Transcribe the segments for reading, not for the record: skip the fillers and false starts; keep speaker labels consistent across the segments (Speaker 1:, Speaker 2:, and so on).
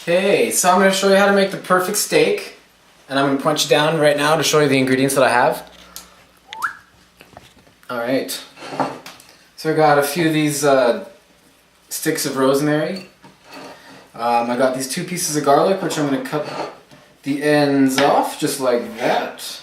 Speaker 1: Hey, so I'm going to show you how to make the perfect steak, and I'm going to punch down right now to show you the ingredients that I have. Alright, so I got a few of these sticks of rosemary. I got these 2 pieces of garlic, which I'm going to cut the ends off just like that.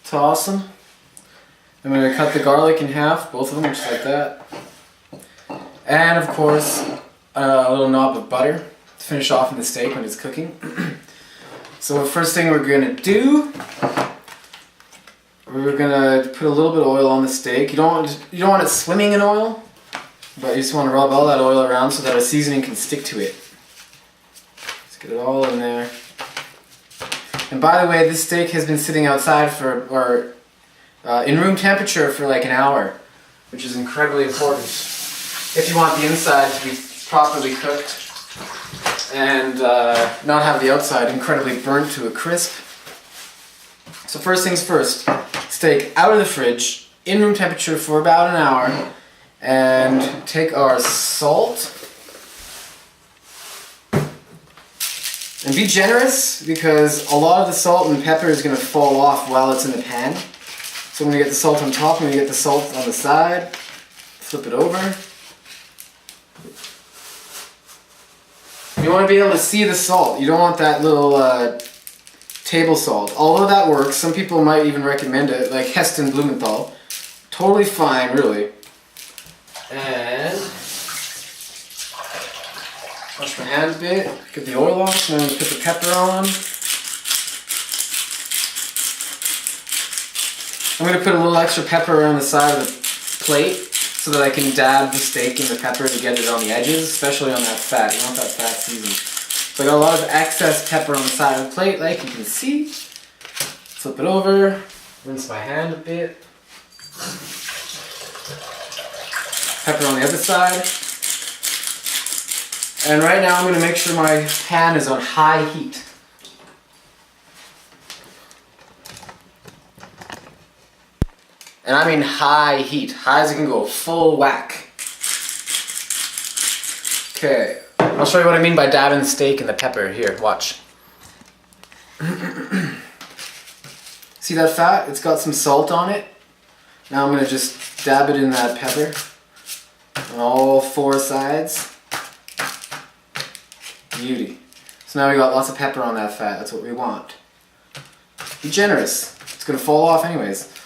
Speaker 1: Toss them. I'm going to cut the garlic in half, both of them just like that. And of course, a little knob of butter to finish off in the steak when it's cooking. So the first thing we're going to do, we're going to put a little bit of oil on the steak. You don't want it swimming in oil, but you just want to rub all that oil around so that a seasoning can stick to it. Let's get it all in there. And by the way, this steak has been sitting outside for, in room temperature for like an hour, which is incredibly important if you want the inside to be properly cooked and not have the outside incredibly burnt to a crisp. So first things first, steak out of the fridge, in room temperature for about an hour, and take our salt. And be generous because a lot of the salt and pepper is going to fall off while it's in the pan. So I'm going to get the salt on top, I'm going to get the salt on the side, flip it over. You want to be able to see the salt. You don't want that little table salt. Although that works, some people might even recommend it, like Heston Blumenthal. Totally fine, really. And wash my hands a bit, get the oil off, and then put the pepper on. I'm going to put a little extra pepper around the side of the plate so that I can dab the steak in the pepper to get it on the edges, especially on that fat. You want that fat seasoned. So I got a lot of excess pepper on the side of the plate, like you can see. Flip it over, rinse my hand a bit. Pepper on the other side. And right now I'm going to make sure my pan is on high heat. And I mean high heat, high as it can go, full whack. Okay, I'll show you what I mean by dabbing the steak and the pepper. Here, watch. See that fat? It's got some salt on it. Now I'm going to just dab it in that pepper on all 4 sides. Beauty. So now we got lots of pepper on that fat, that's what we want. Be generous, it's going to fall off anyways.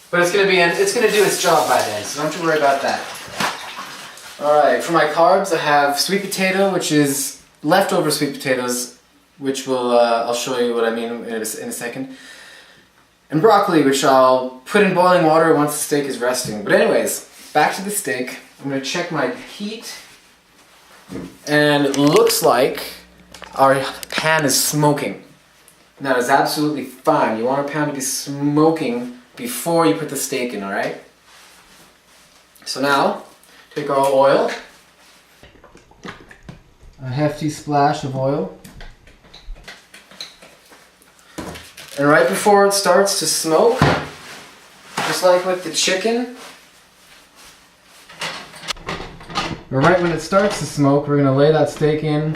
Speaker 1: But it's going to do its job by then, so don't you worry about that. Alright, for my carbs I have sweet potato, which is leftover sweet potatoes, which will, I'll show you what I mean in a second. And broccoli, which I'll put in boiling water once the steak is resting. But anyways, back to the steak. I'm going to check my heat. And it looks like our pan is smoking. And that is absolutely fine. You want our pan to be smoking before you put the steak in, alright? So now, take our oil. A hefty splash of oil. And right before it starts to smoke, just like with the chicken, or right when it starts to smoke, we're going to lay that steak in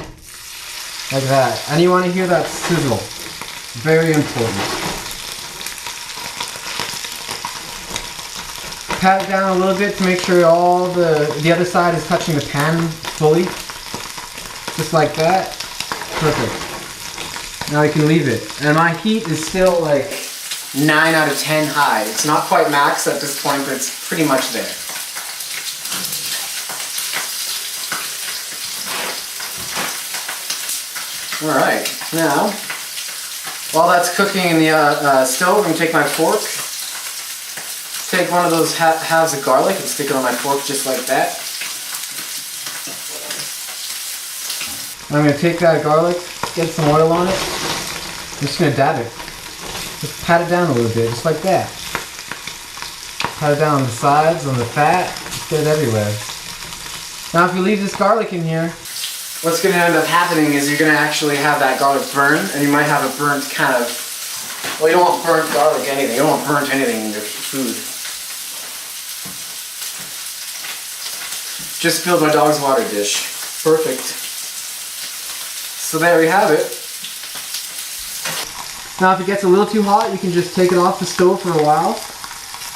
Speaker 1: like that. And you want to hear that sizzle. Very important. Pat it down a little bit to make sure all the other side is touching the pan fully. Just like that. Perfect. Now you can leave it. And my heat is still like 9 out of 10 high. It's not quite max at this point, but it's pretty much there. Alright, now, while that's cooking in the stove, I'm going to take my fork, take one of those halves of garlic and stick it on my fork just like that. I'm going to take that garlic, get some oil on it, I'm just going to dab it. Just pat it down a little bit, just like that. Pat it down on the sides, on the fat, just get it everywhere. Now if you leave this garlic in here, what's going to end up happening is you're going to actually have that garlic burn, and you might have a burnt kind of, well, you don't want burnt garlic anything. You don't want burnt anything in your food. Just spilled my dog's water dish. Perfect. So there we have it. Now if it gets a little too hot, you can just take it off the stove for a while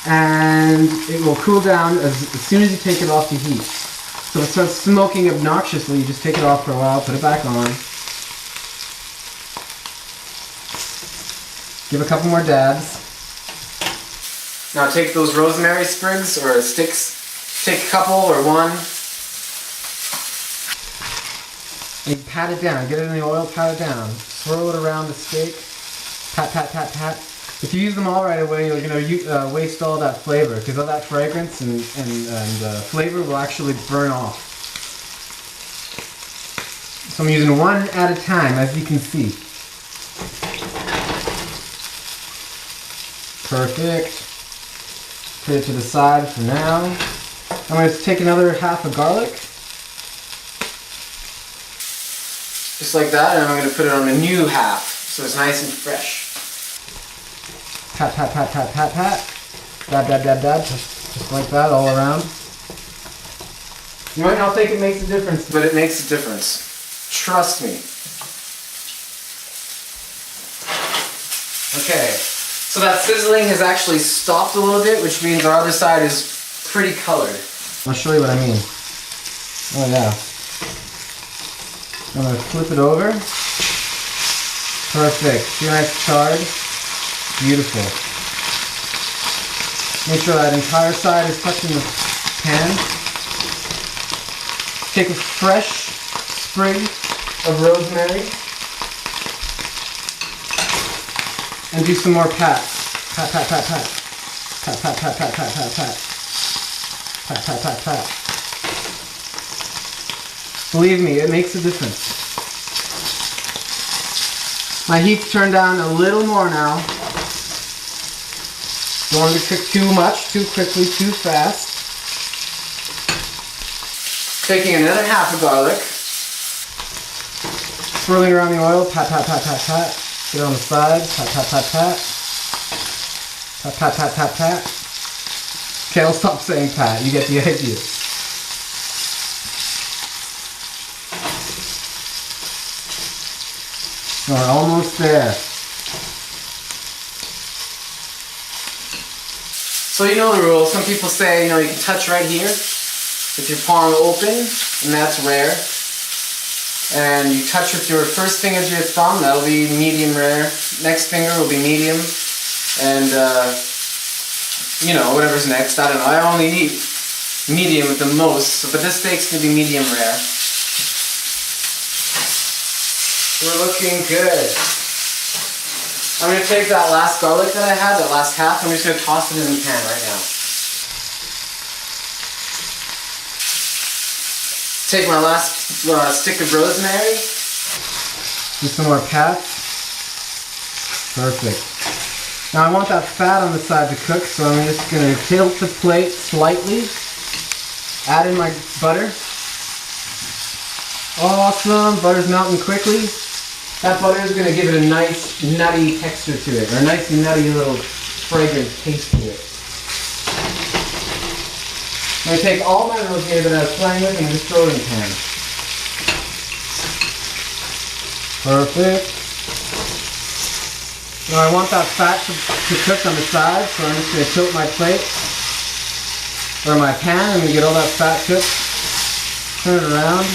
Speaker 1: and it will cool down as soon as you take it off the heat. So if it starts smoking obnoxiously, you just take it off for a while, put it back on. Give a couple more dabs. Now take those rosemary sprigs or sticks, take a couple or one, and pat it down. Get it in the oil, pat it down. Swirl it around the steak. Pat, pat, pat, pat. If you use them all right away, you're going to waste all that flavor, because all that fragrance and flavor will actually burn off. So I'm using one at a time, as you can see. Perfect. Put it to the side for now. I'm going to take another half of garlic. Just like that, and I'm going to put it on a new half, so it's nice and fresh. Pat, pat, pat, pat, pat, pat. Dab, dab, dab, dab. Just like that, all around. You might not think it makes a difference, but it makes a difference. Trust me. Okay, so that sizzling has actually stopped a little bit, which means our other side is pretty colored. I'll show you what I mean. Oh yeah. I'm going to flip it over. Perfect. See how it's charred? Beautiful. Make sure that entire side is touching the pan. Take a fresh sprig of rosemary and do some more pats. Pat, pat, pat, pat. Pat, pat, pat, pat, pat, pat, pat. Pat, pat, pat, pat. Believe me, it makes a difference. My heat's turned down a little more now. Don't want to cook too much, too quickly, too fast. Taking another half of garlic. Swirling around the oil, pat, pat, pat, pat, pat. Get it on the side, pat, pat, pat, pat. Pat, pat, pat, pat, pat. Okay, I'll stop saying pat, you get the idea. We're almost there. So you know the rules. Some people say, you can touch right here with your palm open, and that's rare. And you touch with your first finger to your thumb, that'll be medium rare. Next finger will be medium. And, whatever's next, I don't know. I only eat medium at the most, but this steak's gonna be medium rare. We're looking good. I'm going to take that last garlic that I had, that last half, I'm just going to toss it in the pan right now. Take my last stick of rosemary. Do some more pats. Perfect. Now I want that fat on the side to cook, so I'm just going to tilt the plate slightly. Add in my butter. Awesome, butter's melting quickly. That butter is going to give it a nice nutty texture to it, or a nice nutty little fragrant taste to it. I'm going to take all my rosemary that I was playing with and just throw it in the pan. Perfect. Now I want that fat to cook on the side, so I'm just going to tilt my plate, or my pan, I'm going to get all that fat cooked. Turn it around,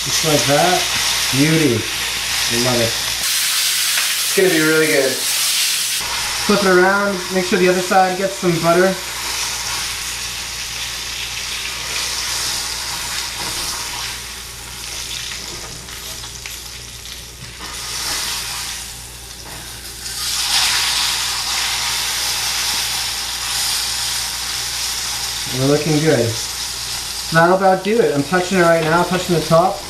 Speaker 1: just like that. Beauty. I love it. It's going to be really good. Flip it around, make sure the other side gets some butter. We're looking good. That'll about do it. I'm touching it right now, touching the top.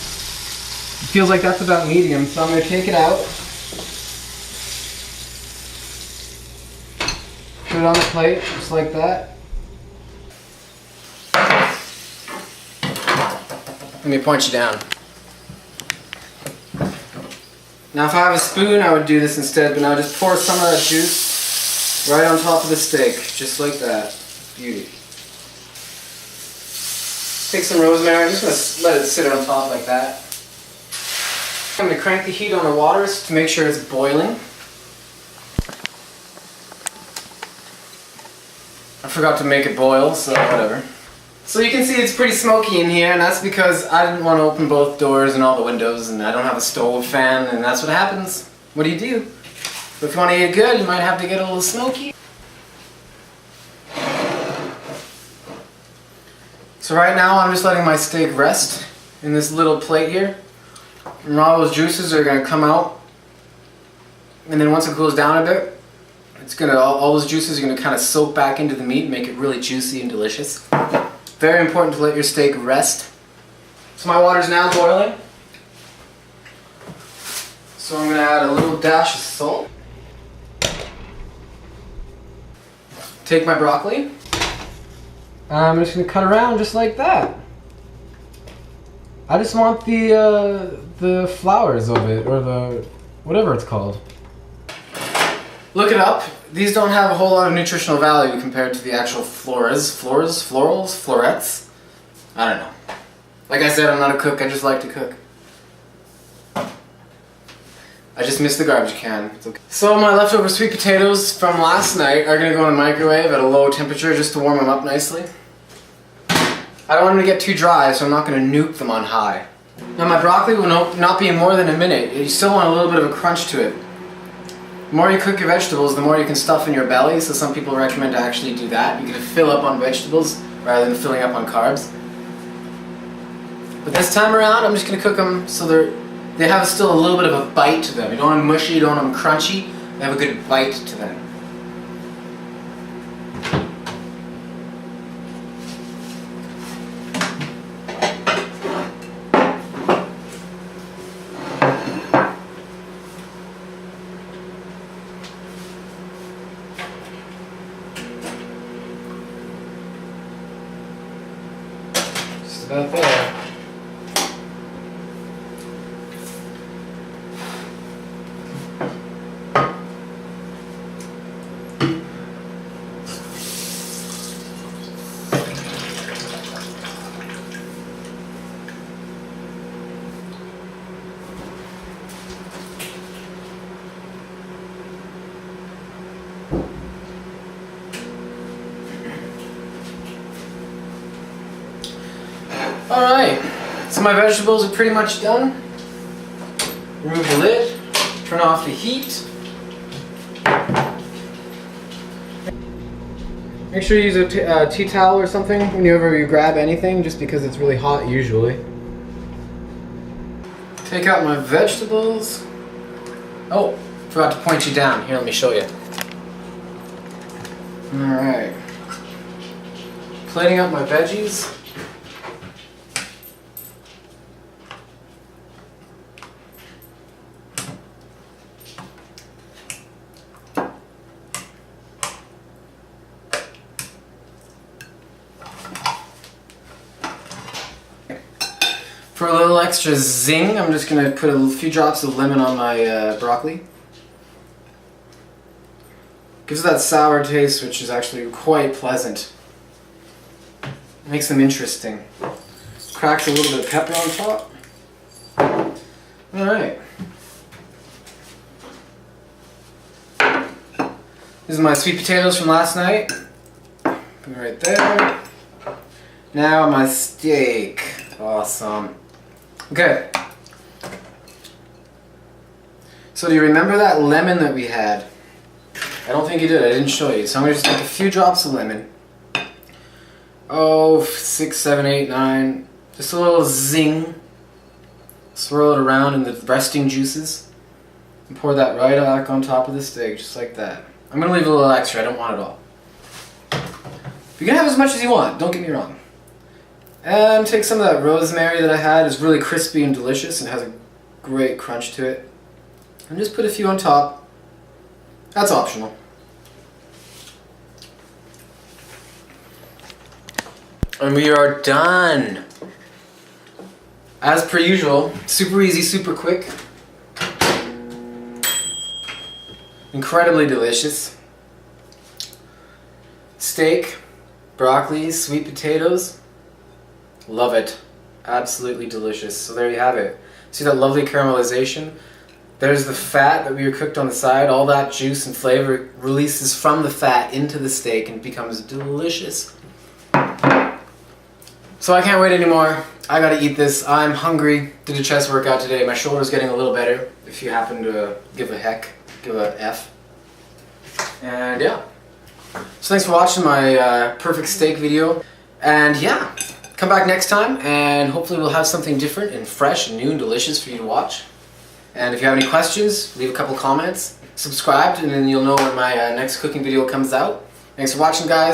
Speaker 1: It feels like that's about medium, so I'm going to take it out. Put it on the plate, just like that. Let me point you down. Now if I have a spoon, I would do this instead, but now just pour some of that juice right on top of the steak, just like that. Beauty. Take some rosemary. I'm just going to let it sit on top like that. I'm going to crank the heat on the water to make sure it's boiling. I forgot to make it boil, so whatever. So you can see it's pretty smoky in here, and that's because I didn't want to open both doors and all the windows, and I don't have a stove fan, and that's what happens. What do you do? But if you want to eat it good, you might have to get a little smoky. So right now I'm just letting my steak rest in this little plate here. And all those juices are going to come out. And then once it cools down a bit, it's gonna all those juices are going to kind of soak back into the meat and make it really juicy and delicious. Very important to let your steak rest. So my water's now boiling. So I'm going to add a little dash of salt. Take my broccoli. I'm just going to cut around just like that. I just want the flowers of it, or the whatever it's called. Look it up. These don't have a whole lot of nutritional value compared to the actual florets. I don't know. Like I said, I'm not a cook, I just like to cook. I just missed the garbage can. It's okay. So my leftover sweet potatoes from last night are going to go in the microwave at a low temperature just to warm them up nicely. I don't want them to get too dry, so I'm not going to nuke them on high. Now my broccoli will not be more than a minute. You still want a little bit of a crunch to it. The more you cook your vegetables, the more you can stuff in your belly, so some people recommend to actually do that. You can fill up on vegetables rather than filling up on carbs. But this time around, I'm just going to cook them so they have still a little bit of a bite to them. You don't want them mushy, you don't want them crunchy, they have a good bite to them. Just about there. Alright, so my vegetables are pretty much done. Remove the lid, turn off the heat. Make sure you use a tea towel or something whenever you grab anything, just because it's really hot usually. Take out my vegetables. Oh, forgot to point you down. Here, let me show you. Alright. Plating up my veggies. For a little extra zing, I'm just going to put a few drops of lemon on my broccoli. Gives it that sour taste, which is actually quite pleasant. Makes them interesting. Cracks a little bit of pepper on top. Alright. This is my sweet potatoes from last night. Put it right there. Now my steak. Awesome. Okay. So do you remember that lemon that we had? I don't think you did. I didn't show you. So I'm going to just take a few drops of lemon. Oh, 6, 7, 8, 9. Just a little zing. Swirl it around in the resting juices. And pour that right back on top of the steak, just like that. I'm going to leave a little extra. I don't want it all. You can have as much as you want. Don't get me wrong. And take some of that rosemary that I had. It's really crispy and delicious and has a great crunch to it. And just put a few on top. That's optional. And we are done. As per usual, super easy, super quick. Incredibly delicious. Steak, broccoli, sweet potatoes. Love it. Absolutely delicious. So there you have it. See that lovely caramelization? There's the fat that we were cooked on the side. All that juice and flavor releases from the fat into the steak and becomes delicious. So I can't wait anymore. I gotta eat this. I'm hungry. Did a chest workout today. My shoulder's getting a little better. If you happen to give a heck, give a F. And yeah. So thanks for watching my perfect steak video. And yeah, come back next time and hopefully we'll have something different and fresh and new and delicious for you to watch. And if you have any questions, leave a couple comments. Subscribe and then you'll know when my next cooking video comes out. Thanks for watching, guys.